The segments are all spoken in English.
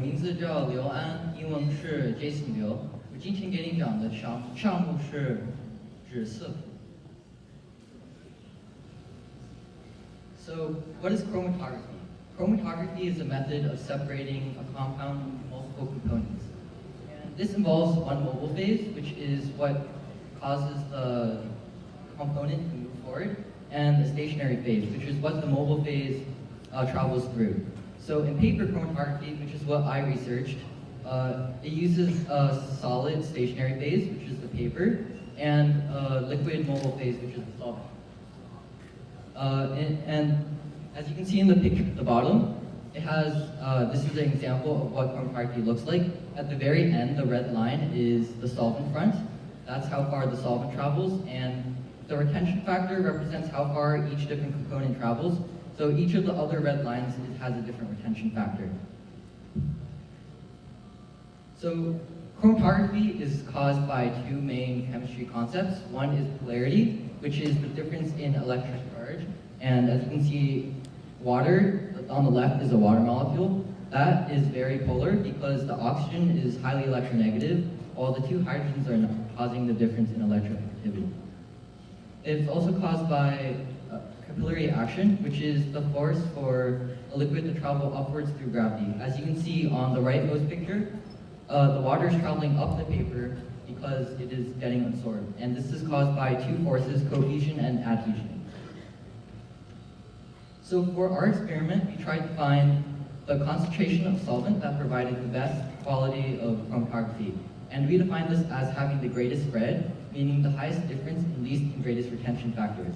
名字叫刘安，英文是 Jason 刘。我今天给你讲的项目是指色谱。So, what is chromatography? Chromatography is a method of separating a compound into multiple components. And this involves one mobile phase, which is what causes the component to move forward, and the stationary phase, which is what the mobile phase travels through. So in paper chromatography, which is what I researched, it uses a solid stationary phase, which is the paper, and a liquid mobile phase, which is the solvent. And as you can see in the picture at the bottom, it has, this is an example of what chromatography looks like. At the very end, the red line is the solvent front. That's how far the solvent travels, and the retention factor represents how far each different component travels. So each of the other red lines has a different retention factor. So chromatography is caused by two main chemistry concepts. One is polarity, which is the difference in electric charge. And as you can see, water on the left is a water molecule. That is very polar because the oxygen is highly electronegative, while the two hydrogens are causing the difference in electroactivity. It's also caused by capillary action, which is the force for a liquid to travel upwards through gravity. As you can see on the rightmost picture, the water is traveling up the paper because it is getting absorbed. And this is caused by two forces, cohesion and adhesion. So for our experiment, we tried to find the concentration of solvent that provided the best quality of chromatography. And we defined this as having the greatest spread, meaning the highest difference in least and greatest retention factors.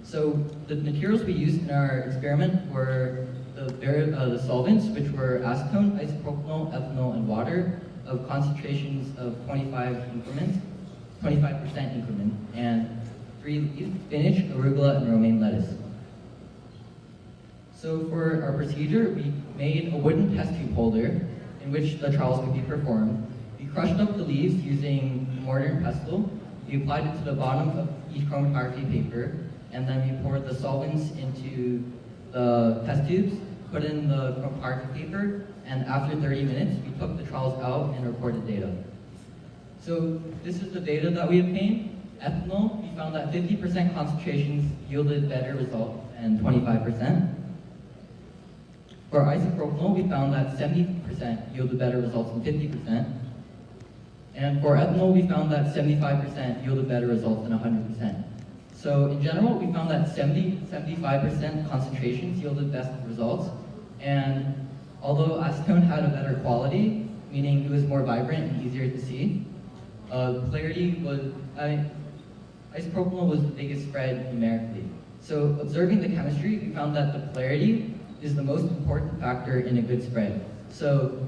So the materials we used in our experiment were the solvents, which were acetone, isopropanol, ethanol, and water of concentrations of 25% increment, and 3 leaves, spinach, arugula, and romaine lettuce. So for our procedure, we made a wooden test tube holder in which the trials could be performed. We crushed up the leaves using mortar and pestle. We applied it to the bottom of each chromatography paper, and then we poured the solvents into the test tubes, put in the chromatography paper, and after 30 minutes, we took the trials out and recorded data. So this is the data that we obtained. Ethanol, we found that 50% concentrations yielded better results than 25%. For isopropanol, we found that 70% yielded better results than 50%. And for ethanol, we found that 75% yielded better results than 100%. So in general, we found that 75% concentrations yielded best results. And although acetone had a better quality, meaning it was more vibrant and easier to see, polarity was, isopropanol was the biggest spread numerically. So observing the chemistry, we found that the polarity is the most important factor in a good spread. So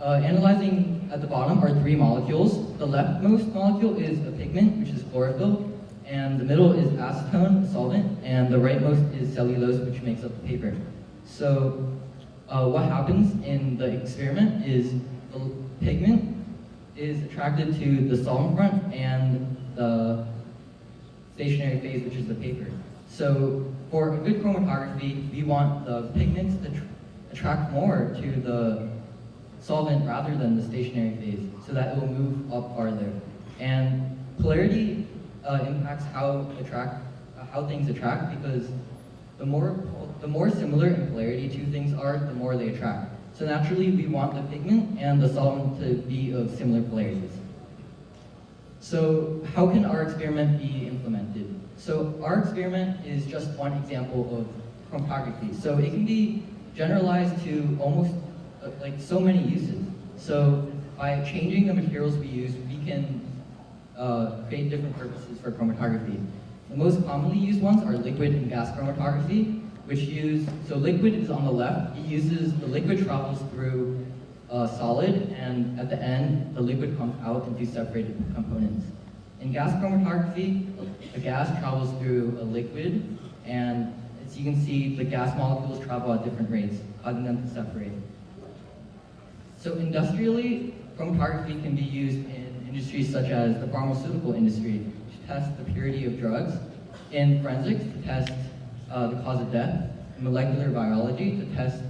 analyzing at the bottom are 3 molecules. The leftmost molecule is a pigment, which is chlorophyll, and the middle is acetone, solvent, and the rightmost is cellulose, which makes up the paper. So what happens in the experiment is the pigment is attracted to the solvent front and the stationary phase, which is the paper. So for a good chromatography, we want the pigments to attract more to the solvent rather than the stationary phase, so that it will move up farther. And polarity impacts how things attract, because the more similar in polarity two things are, the more they attract. So naturally, we want the pigment and the solvent to be of similar polarities. So how can our experiment be implemented? So our experiment is just one example of chromatography. So it can be generalized to almost like so many uses. So by changing the materials we use, we can create different purposes for chromatography. The most commonly used ones are liquid and gas chromatography, which so liquid is on the left. It uses, the liquid travels through a solid, and at the end, the liquid comes out into separated components. In gas chromatography, a gas travels through a liquid, and as you can see, the gas molecules travel at different rates, causing them to separate. So industrially, chromatography can be used in industries such as the pharmaceutical industry to test the purity of drugs, in forensics to test the cause of death, in molecular biology to test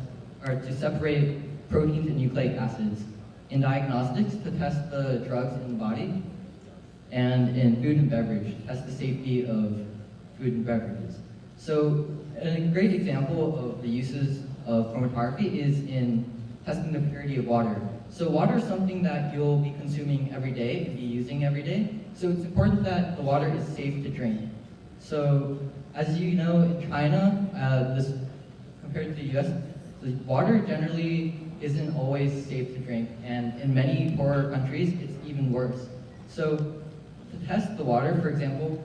or to separate proteins and nucleic acids, in diagnostics to test the drugs in the body, and in food and beverage to test the safety of food and beverages. So a great example of the uses of chromatography is in testing the purity of water. So water is something that you'll be consuming every day and be using every day. So it's important that the water is safe to drink. So as you know, in China, compared to the US, the water generally isn't always safe to drink, and in many poorer countries, it's even worse. So to test the water, for example,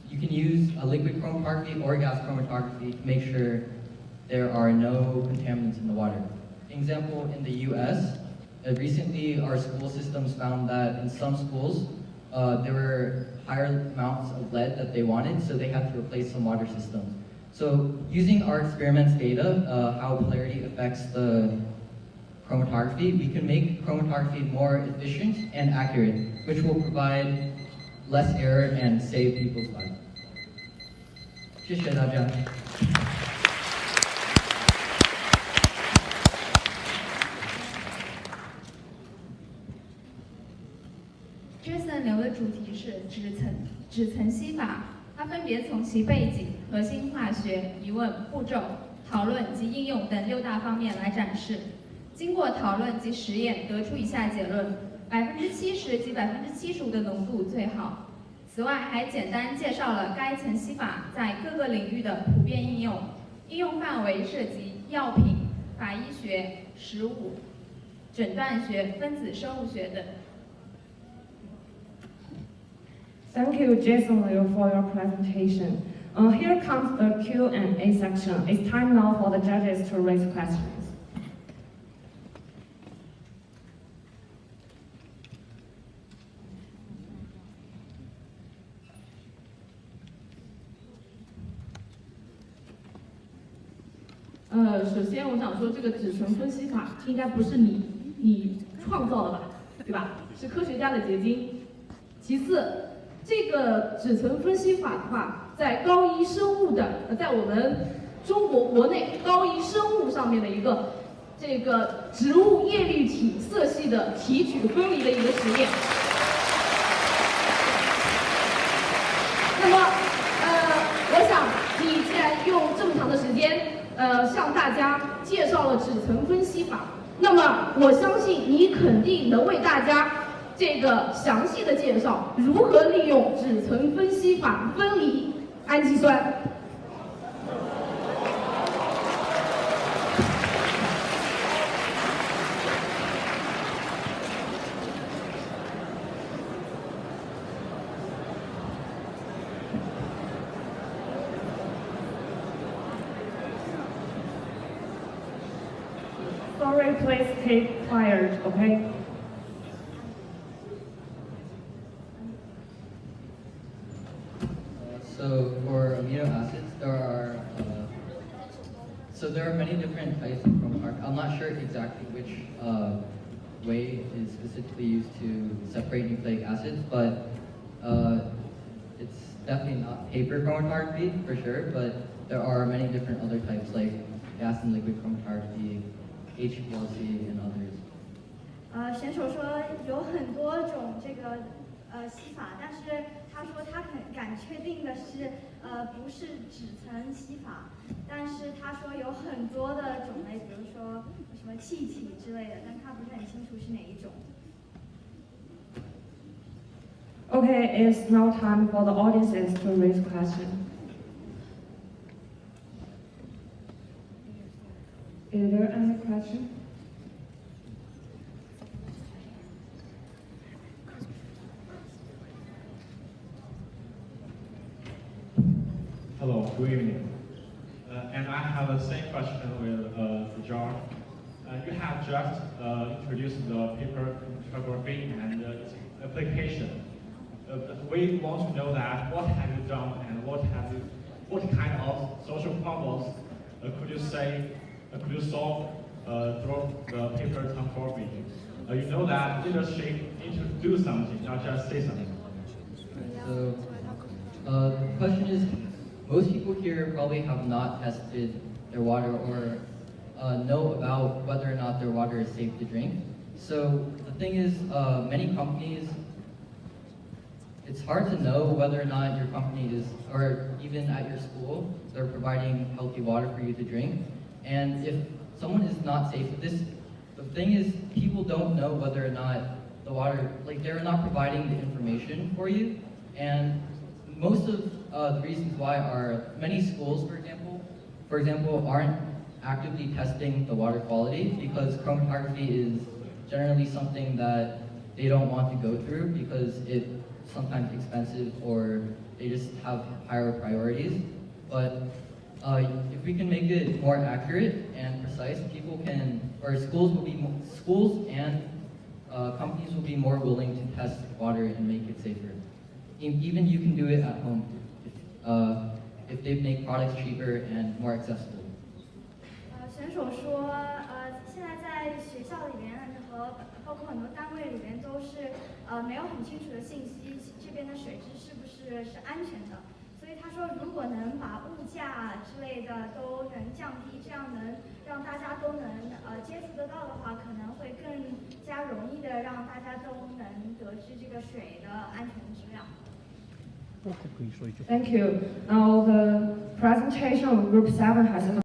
you can use a liquid chromatography or gas chromatography to make sure there are no contaminants in the water. For example, in the US, recently our school systems found that in some schools, there were higher amounts of lead that they wanted, so they had to replace some water systems. So using our experiments data, how polarity affects the chromatography, we can make chromatography more efficient and accurate, which will provide less error and save people's lives. 谢谢大家。Jason 留的主题是脂层析法，它分别从其背景、核心化学、疑问、步骤、讨论及应用等6大方面来展示。经过讨论及实验，得出以下结论：70%及75%的浓度最好。此外，还简单介绍了该层析法在各个领域的普遍应用，应用范围涉及药品、法医学、食物、诊断学、分子生物学等。Thank you, Jason Liu, for your presentation. Here comes the Q&A section. It's time now for the judges to raise questions. 首先我想说，这个脂层分析法应该不是你创造的吧，对吧？是科学家的结晶。其次，这个脂层分析法的话，在高一生物的，在我们中国国内高一生物上面的一个这个植物叶绿体色系的提取分离的一个实验。那么，我想你既然用这么长的时间。向大家介绍了脂层分析法，那么我相信你肯定能为大家这个详细的介绍如何利用脂层分析法分离氨基酸。Sorry, please keep quiet, okay? So for amino acids, there are many different types of chromatography. I'm not sure exactly which way is specifically used to separate nucleic acids, but it's definitely not paper chromatography for sure. But there are many different other types like gas and liquid chromatography, HPLC, and others. 选手说有很多种这个吸法，但是他说他敢确定的是不是脂层吸法，但是他说有很多的种类，比如说什么气体之类的，但他不是很清楚是哪一种。Okay, it's now time for the audiences to raise questions. Is there any question? Hello, good evening. And I have the same question with John. You have just introduced the paper chromatography and its application. We want to know that what have you done and what kind of social problems could you solve through the paper chromatography? You know that leadership needs to do something, not just say something. So the question is, most people here probably have not tested their water or know about whether or not their water is safe to drink. So the thing is, many companies, it's hard to know whether or not your company is, or even at your school, they're providing healthy water for you to drink. And if someone is not safe with this, the thing is, people don't know whether or not the water, like they're not providing the information for you. And most of the reasons why are many schools, for example, aren't actively testing the water quality because chromatography is generally something that they don't want to go through because it's sometimes expensive or they just have higher priorities. But if we can make it more accurate and precise, people can, or schools and companies will be more willing to test water and make it safer. Even you can do it at home if they make products cheaper and more accessible. 选手说，现在在学校里面和包括很多单位里面都是没有很清楚的信息，这边的水质是不是安全的。所以他说，如果能把物价之类的都能降低，这样能让大家都能接触得到的话，可能会更加容易的让大家都能得知这个水的安全质量。Thank you. Now the presentation of Group 7 has